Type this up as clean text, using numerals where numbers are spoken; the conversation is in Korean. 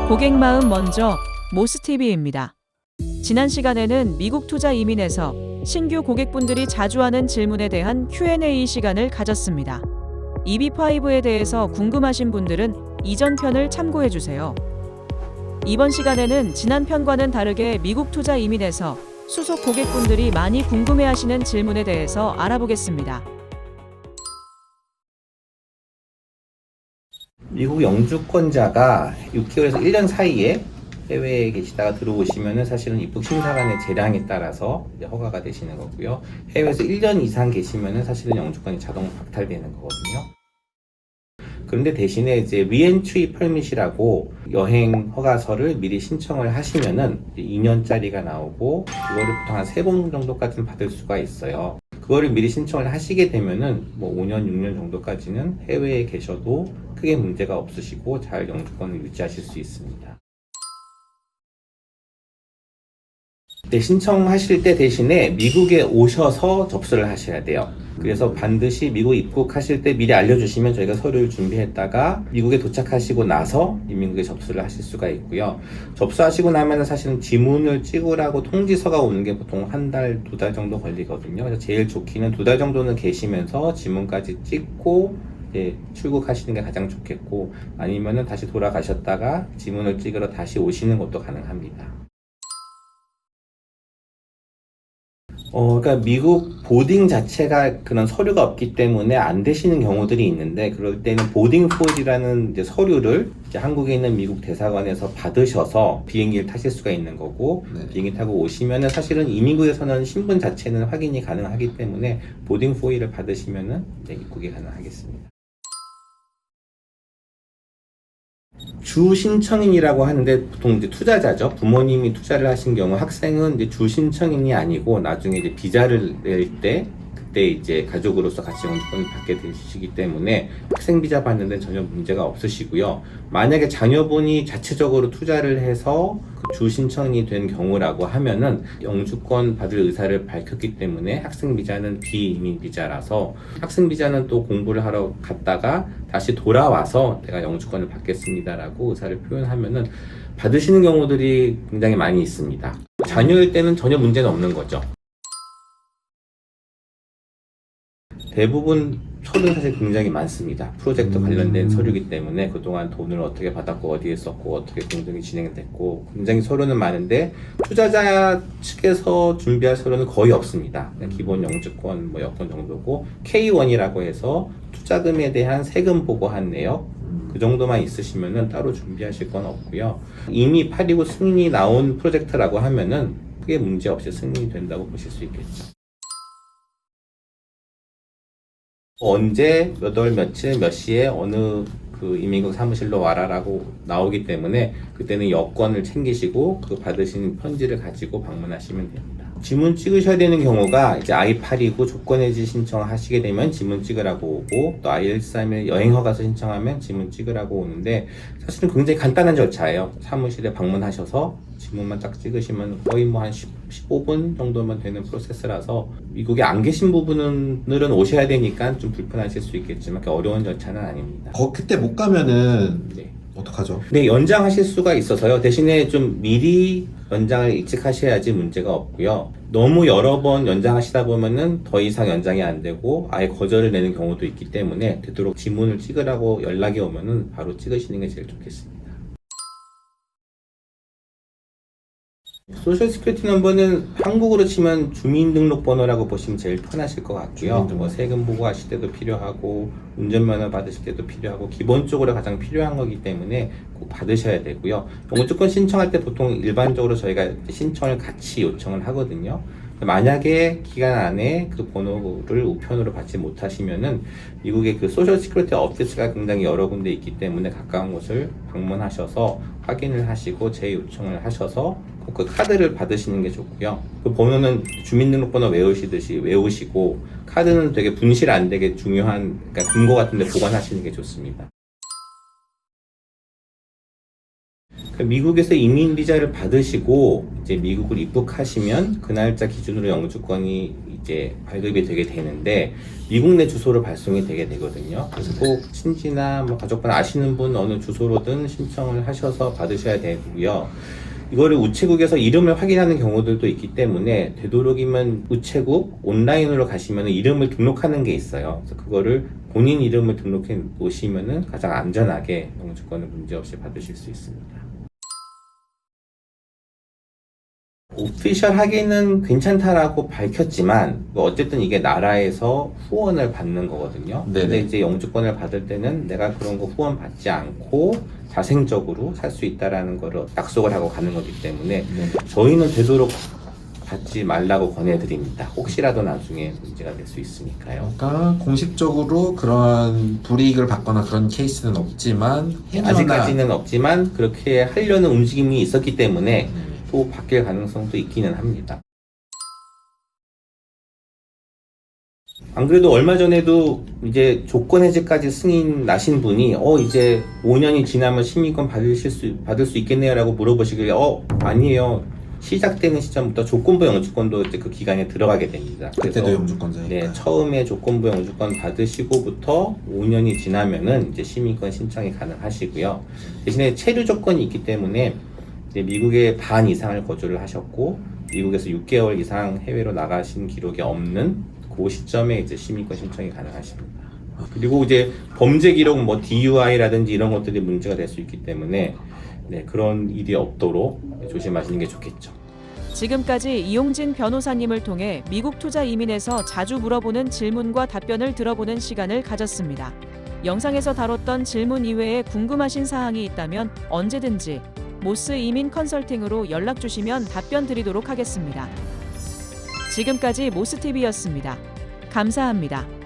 고객 마음 먼저 모스TV입니다. 지난 시간에는 미국 투자 이민에서 신규 고객분들이 자주 하는 질문에 대한 Q&A 시간을 가졌습니다. EB5에 대해서 궁금하신 분들은 이전 편을 참고해 주세요. 이번 시간에는 지난 편과는 다르게 미국 투자 이민에서 수속 고객분들이 많이 궁금해하시는 질문에 대해서 알아보겠습니다. 미국 영주권자가 6개월에서 1년 사이에 해외에 계시다가 들어오시면은 사실은 입국 심사관의 재량에 따라서 이제 허가가 되시는 거고요. 해외에서 1년 이상 계시면은 사실은 영주권이 자동 박탈되는 거거든요. 그런데 대신에 이제 리엔트리 퍼밋이라고 여행 허가서를 미리 신청을 하시면은 2년짜리가 나오고 그거를 보통 한 3번 정도까지는 받을 수가 있어요. 그거를 미리 신청을 하시게 되면은 뭐 5년, 6년 정도까지는 해외에 계셔도 크게 문제가 없으시고 잘 영주권을 유지하실 수 있습니다. 네, 신청하실 때 대신에 미국에 오셔서 접수를 하셔야 돼요. 그래서 반드시 미국 입국하실 때 미리 알려주시면 저희가 서류를 준비했다가 미국에 도착하시고 나서 이민국에 접수를 하실 수가 있고요. 접수하시고 나면 사실은 지문을 찍으라고 통지서가 오는 게 보통 1달, 2달 정도 걸리거든요. 그래서 제일 좋기는 2달 정도는 계시면서 지문까지 찍고 출국하시는 게 가장 좋겠고, 아니면은 다시 돌아가셨다가 지문을 찍으러 다시 오시는 것도 가능합니다. 그러니까 미국 보딩 자체가 그런 서류가 없기 때문에 안 되시는 경우들이 있는데, 그럴 때는 보딩 포일이라는 이제 서류를 이제 한국에 있는 미국 대사관에서 받으셔서 비행기를 타실 수가 있는 거고, 네. 비행기 타고 오시면은 사실은 이민국에서는 신분 자체는 확인이 가능하기 때문에 보딩 포일을 받으시면은 이제 입국이 가능하겠습니다. 주 신청인이라고 하는데 보통 이제 투자자죠. 부모님이 투자를 하신 경우 학생은 이제 주 신청인이 아니고 나중에 이제 비자를 낼 때 그때 이제 가족으로서 같이 영주권을 받게 되시기 때문에 학생 비자 받는 데는 전혀 문제가 없으시고요. 만약에 자녀분이 자체적으로 투자를 해서 주 신청인이 된 경우라고 하면은 영주권 받을 의사를 밝혔기 때문에 학생 비자는 비이민 비자라서, 학생 비자는 또 공부를 하러 갔다가 다시 돌아와서 내가 영주권을 받겠습니다라고 의사를 표현하면은 받으시는 경우들이 굉장히 많이 있습니다. 자녀일 때는 전혀 문제는 없는 거죠. 대부분 서류는 사실 굉장히 많습니다. 프로젝트 관련된 서류이기 때문에 그동안 돈을 어떻게 받았고 어디에 썼고 어떻게 공정이 진행됐고 굉장히 서류는 많은데, 투자자 측에서 준비할 서류는 거의 없습니다. 그냥 기본 영주권, 여권 정도고, K1이라고 해서 투자금에 대한 세금 보고한 내역, 그 정도만 있으시면은 따로 준비하실 건 없고요. 이미 팔리고 승인이 나온 프로젝트라고 하면은 크게 문제 없이 승인이 된다고 보실 수 있겠죠. 언제, 몇 월, 며칠, 몇 시에 어느 그 이민국 사무실로 와라라고 나오기 때문에 그때는 여권을 챙기시고 그 받으신 편지를 가지고 방문하시면 됩니다. 지문 찍으셔야 되는 경우가 이제 I-8이고 조건해지 신청하시게 되면 지문 찍으라고 오고, 또 I-131 여행허가서 신청하면 지문 찍으라고 오는데, 사실은 굉장히 간단한 절차예요. 사무실에 방문하셔서 지문만 딱 찍으시면 거의 뭐 한 15분 정도만 되는 프로세스라서, 미국에 안 계신 부분들은 오셔야 되니까 좀 불편하실 수 있겠지만 어려운 절차는 아닙니다. 그때 못 가면은 네. 어떡하죠? 네, 연장하실 수가 있어서요. 대신에 좀 미리 연장을 일찍 하셔야지 문제가 없고요. 너무 여러 번 연장하시다 보면은 더 이상 연장이 안 되고 아예 거절을 내는 경우도 있기 때문에 되도록 지문을 찍으라고 연락이 오면은 바로 찍으시는 게 제일 좋겠습니다. 소셜 시큐리티 넘버는 한국으로 치면 주민등록번호라고 보시면 제일 편하실 것 같고요. 뭐 세금 보고하실 때도 필요하고 운전면허 받으실 때도 필요하고 기본적으로 가장 필요한 거기 때문에 꼭 받으셔야 되고요. 영주권 신청할 때 보통 일반적으로 저희가 신청을 같이 요청을 하거든요. 만약에 기간 안에 그 번호를 우편으로 받지 못하시면은 미국의 그 소셜 시큐리티 오피스가 굉장히 여러 군데 있기 때문에 가까운 곳을 방문하셔서 확인을 하시고 재요청을 하셔서 꼭 그 카드를 받으시는 게 좋고요. 그 번호는 주민등록번호 외우시듯이 외우시고, 카드는 되게 분실 안 되게 중요한, 그러니까 금고 같은 데 보관하시는 게 좋습니다. 미국에서 이민 비자를 받으시고 이제 미국을 입국하시면 그 날짜 기준으로 영주권이 이제 발급이 되게 되는데 미국 내 주소로 발송이 되게 되거든요. 그래서 꼭 친지나 뭐 가족분 아시는 분 어느 주소로든 신청을 하셔서 받으셔야 되고요. 이거를 우체국에서 이름을 확인하는 경우들도 있기 때문에 되도록이면 우체국 온라인으로 가시면 이름을 등록하는 게 있어요. 그래서 그거를 본인 이름을 등록해 놓으시면은 가장 안전하게 영주권을 문제없이 받으실 수 있습니다. 오피셜하게는 괜찮다라고 밝혔지만 뭐 어쨌든 이게 나라에서 후원을 받는 거거든요. 네네. 근데 이제 영주권을 받을 때는 내가 그런 거 후원 받지 않고 자생적으로 살 수 있다라는 거를 약속을 하고 가는 거기 때문에 네. 저희는 되도록 받지 말라고 권해드립니다. 혹시라도 나중에 문제가 될 수 있으니까요. 그러니까 공식적으로 그런 불이익을 받거나 그런 케이스는 없지만 행여나 아직까지는 없지만 그렇게 하려는 움직임이 있었기 때문에 또 바뀔 가능성도 있기는 합니다. 안 그래도 얼마 전에도 이제 조건 해제까지 승인 나신 분이 이제 5년이 지나면 시민권 받을 수 있겠네요라고 물어보시길래 아니에요. 시작되는 시점부터 조건부 영주권도 이제 그 기간에 들어가게 됩니다. 그때도 영주권자니까. 네, 처음에 조건부 영주권 받으시고부터 5년이 지나면은 이제 시민권 신청이 가능하시고요. 대신에 체류 조건이 있기 때문에 이제 미국에 반 이상을 거주를 하셨고 미국에서 6개월 이상 해외로 나가신 기록이 없는 그 시점에 이제 시민권 신청이 가능하십니다. 그리고 이제 범죄 기록 뭐 DUI라든지 이런 것들이 문제가 될 수 있기 때문에 네, 그런 일이 없도록 조심하시는 게 좋겠죠. 지금까지 이용진 변호사님을 통해 미국 투자 이민에서 자주 물어보는 질문과 답변을 들어보는 시간을 가졌습니다. 영상에서 다뤘던 질문 이외에 궁금하신 사항이 있다면 언제든지 모스 이민 컨설팅으로 연락 주시면 답변 드리도록 하겠습니다. 지금까지 모스TV였습니다. 감사합니다.